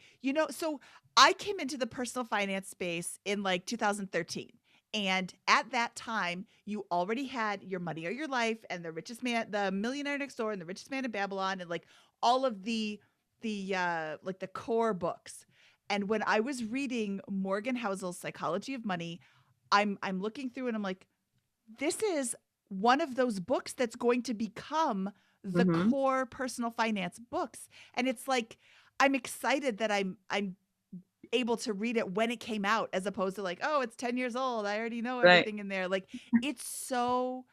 So I came into the personal finance space in like 2013. And at that time, you already had Your Money or Your Life and The Richest Man, The Millionaire Next Door and The Richest Man in Babylon and like all of the core books. And when I was reading Morgan Housel's Psychology of Money, I'm looking through and I'm like, this is one of those books that's going to become the Mm-hmm. core personal finance books. And it's like I'm excited that I'm able to read it when it came out as opposed to like, oh, it's 10 years old. I already know Right. everything in there. Like it's so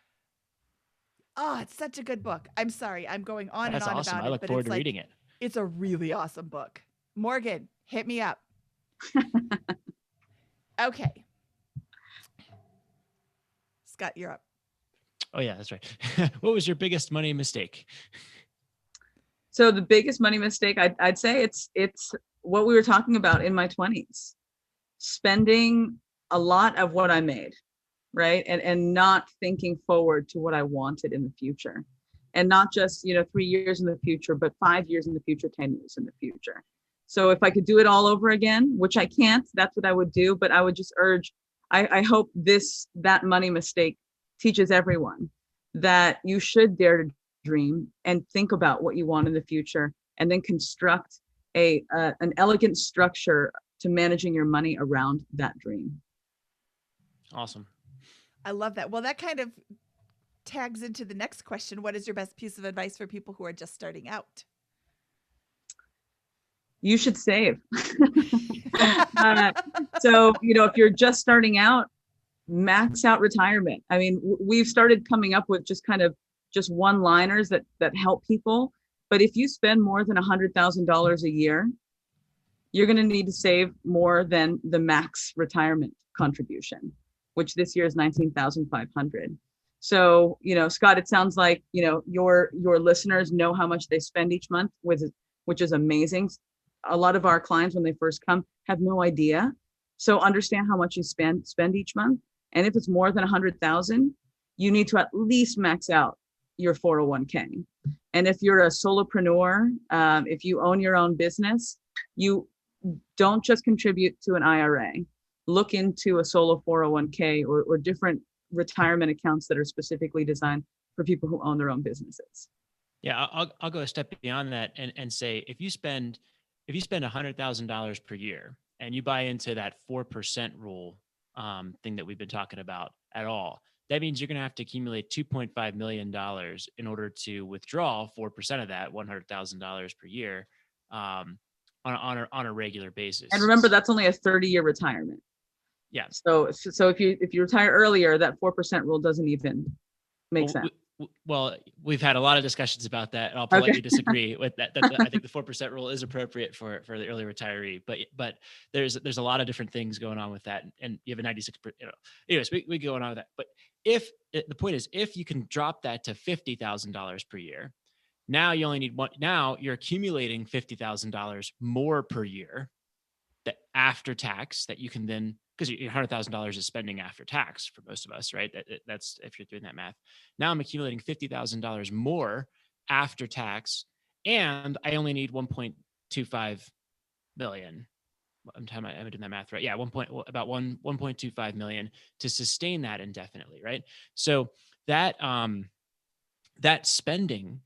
it's such a good book. I'm sorry. I'm going on and That's on awesome. about I it, look but forward it's to like reading it. it's a really awesome book. Morgan, hit me up. Okay. Scott, you're up. Oh yeah, that's right. What was your biggest money mistake? So the biggest money mistake, I'd say it's what we were talking about in my 20s, spending a lot of what I made, right? And not thinking forward to what I wanted in the future. And not just, 3 years in the future, but 5 years in the future, 10 years in the future. So if I could do it all over again, which I can't, that's what I would do. But I would just urge, I hope that money mistake teaches everyone that you should dare to dream and think about what you want in the future and then construct an elegant structure to managing your money around that dream. Awesome. I love that. Well, that kind of tags into the next question. What is your best piece of advice for people who are just starting out? You should save. So, if you're just starting out, max out retirement. I mean, we've started coming up with just kind of just one-liners that help people. But if you spend more than $100,000 a year, you're going to need to save more than the max retirement contribution, which this year is $19,500. So, Scott, it sounds like, your listeners know how much they spend each month, which is amazing. A lot of our clients, when they first come, have no idea. So understand how much you spend each month. And if it's more than 100,000, you need to at least max out your 401k. And if you're a solopreneur, if you own your own business, you don't just contribute to an IRA. Look into a solo 401k or different retirement accounts that are specifically designed for people who own their own businesses. Yeah, I'll go a step beyond that and say if you spend $100,000 per year and you buy into that 4% rule thing that we've been talking about at all, that means you're going to have to accumulate $2.5 million in order to withdraw 4% of that $100,000 per year on a regular basis. And remember, that's only a 30-year retirement. Yeah. So if you retire earlier, that 4% rule doesn't even make sense. Well, we've had a lot of discussions about that, and I'll politely disagree with that. I think the 4% rule is appropriate for the early retiree, but there's a lot of different things going on with that, and you have a 96%. Anyways, we go on with that. But the point is, if you can drop that to $50,000 per year, now you only need one. Now you're accumulating $50,000 more per year that after tax that you can then, because $100,000 is spending after tax for most of us, right? That's if you're doing that math. Now I'm accumulating $50,000 more after tax, and I only need 1.25 million. I'm doing that math right. Yeah, about 1.25 million to sustain that indefinitely, right? So that that spending,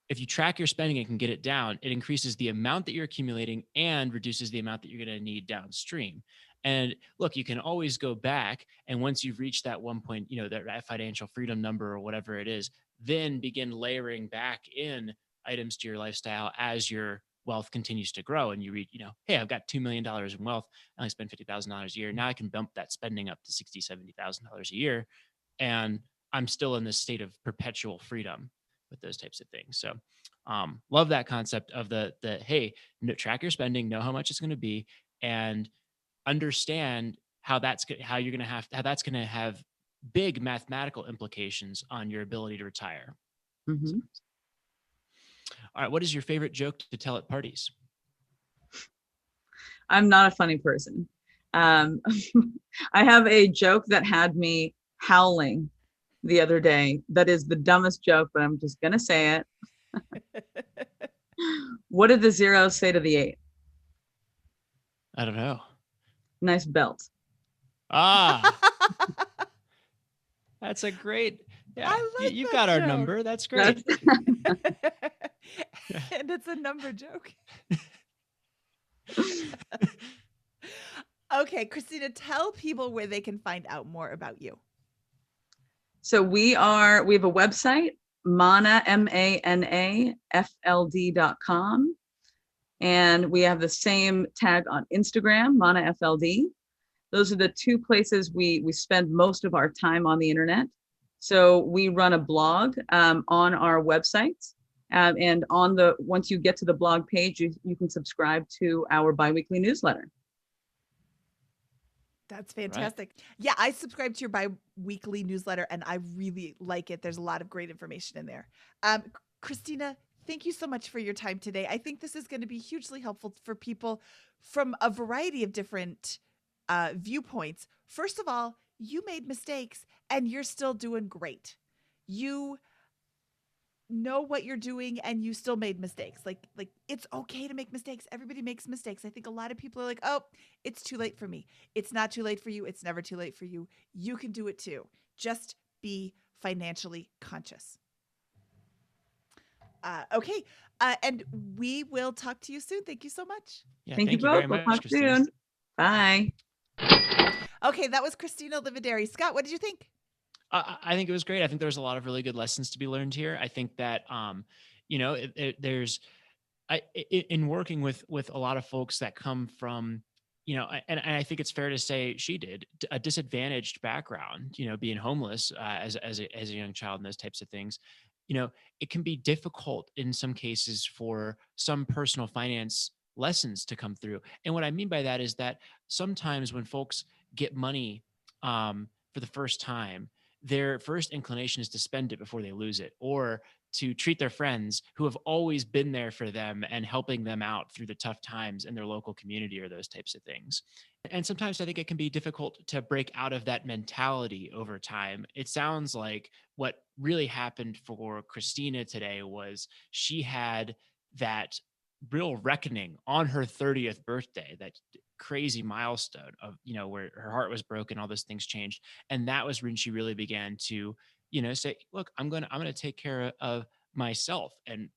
if you track your spending and can get it down, it increases the amount that you're accumulating and reduces the amount that you're going to need downstream. And look, you can always go back. And once you've reached that one point, that financial freedom number or whatever it is, then begin layering back in items to your lifestyle as your wealth continues to grow. And you read, hey, I've got $2 million in wealth. I only spend $50,000 a year. Now I can bump that spending up to $60,000, $70,000 a year. And I'm still in this state of perpetual freedom with those types of things. So love that concept of hey, track your spending, know how much it's going to be, and understand how that's going to have big mathematical implications on your ability to retire. So, Mhm. all right, what is your favorite joke to tell at parties? I'm not a funny person. Um, I have a joke that had me howling the other day. That is the dumbest joke, but I'm just going to say it. What did the 0 say to the 8? I don't know. Nice belt. Ah, that's a great. Yeah, I like you've that got our joke. number. That's great. And it's a number joke. Okay, Cristina, tell people where they can find out more about you. So we have a website, mana, MANAFLD.com. And we have the same tag on Instagram, Mana FLD. Those are the two places we spend most of our time on the internet. So we run a blog on our website. And once you get to the blog page, you can subscribe to our biweekly newsletter. That's fantastic. Right. Yeah, I subscribe to your bi-weekly newsletter and I really like it. There's a lot of great information in there. Cristina, thank you so much for your time today. I think this is going to be hugely helpful for people from a variety of different viewpoints. First of all, you made mistakes and you're still doing great. You know what you're doing and you still made mistakes. Like it's okay to make mistakes. Everybody makes mistakes. I think a lot of people are like, "Oh, it's too late for me." It's not too late for you. It's never too late for you. You can do it too. Just be financially conscious. Okay. And we will talk to you soon. Thank you so much. Yeah, Thank you you very both. We'll much, talk Cristina. soon. Bye. Okay, that was Cristina Livadary. Scott, what did you think? I think it was great. I think there's a lot of really good lessons to be learned here. I think that, there's, in working with a lot of folks that come from, and I think it's fair to say she did a disadvantaged background, being homeless as a young child and those types of things. It can be difficult in some cases for some personal finance lessons to come through. And what I mean by that is that sometimes when folks get money for the first time, their first inclination is to spend it before they lose it, or to treat their friends who have always been there for them and helping them out through the tough times in their local community or those types of things. And sometimes I think it can be difficult to break out of that mentality over time. It sounds like what really happened for Cristina today was she had that real reckoning on her 30th birthday, that crazy milestone of, where her heart was broken, all those things changed. And that was when she really began to, say, look, I'm going to take care of myself and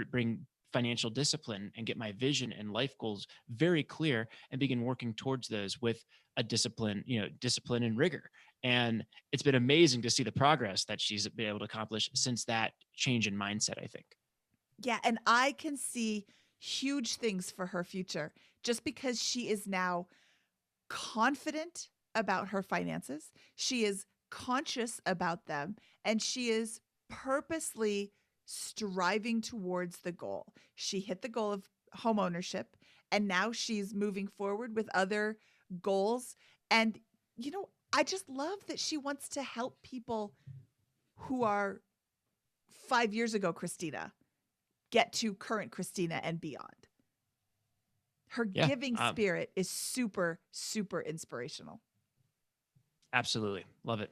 bring financial discipline and get my vision and life goals very clear and begin working towards those with a discipline and rigor. And it's been amazing to see the progress that she's been able to accomplish since that change in mindset, I think. Yeah, and I can see huge things for her future just because she is now confident about her finances. She is conscious about them and she is purposely striving towards the goal. She hit the goal of home ownership and now she's moving forward with other goals. And, I just love that she wants to help people who are 5 years ago, Cristina, get to current Cristina and beyond. Her giving spirit is super, super inspirational. Absolutely. Love it.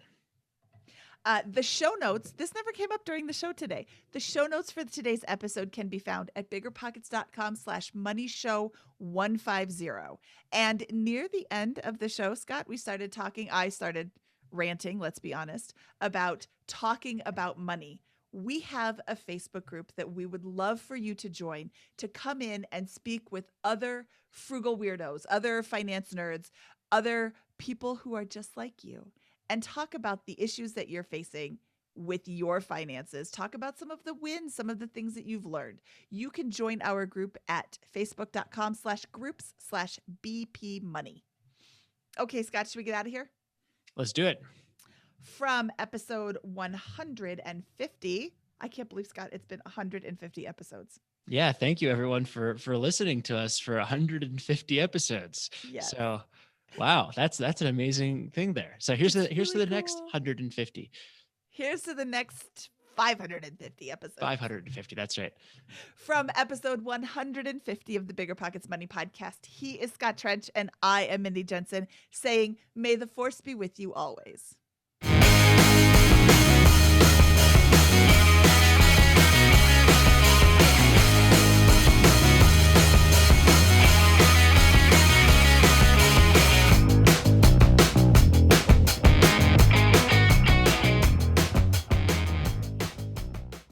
The show notes, this never came up during the show today. The show notes for today's episode can be found at biggerpockets.com/moneyshow150. And near the end of the show, Scott, I started ranting, let's be honest, about talking about money. We have a Facebook group that we would love for you to join, to come in and speak with other frugal weirdos, other finance nerds, other people who are just like you and talk about the issues that you're facing with your finances. Talk about some of the wins, some of the things that you've learned. You can join our group at facebook.com/groups/BP Money. Okay, Scott, should we get out of here? Let's do it. From episode 150. I can't believe, Scott, it's been 150 episodes. Yeah, thank you everyone for listening to us for 150 episodes. Yes. So, wow, that's an amazing thing there. So here's It's to really the next cool. 150. Here's to the next 550 episodes. 550, that's right. From episode 150 of the BiggerPockets Money Podcast, he is Scott Trench and I am Mindy Jensen, saying, may the force be with you always.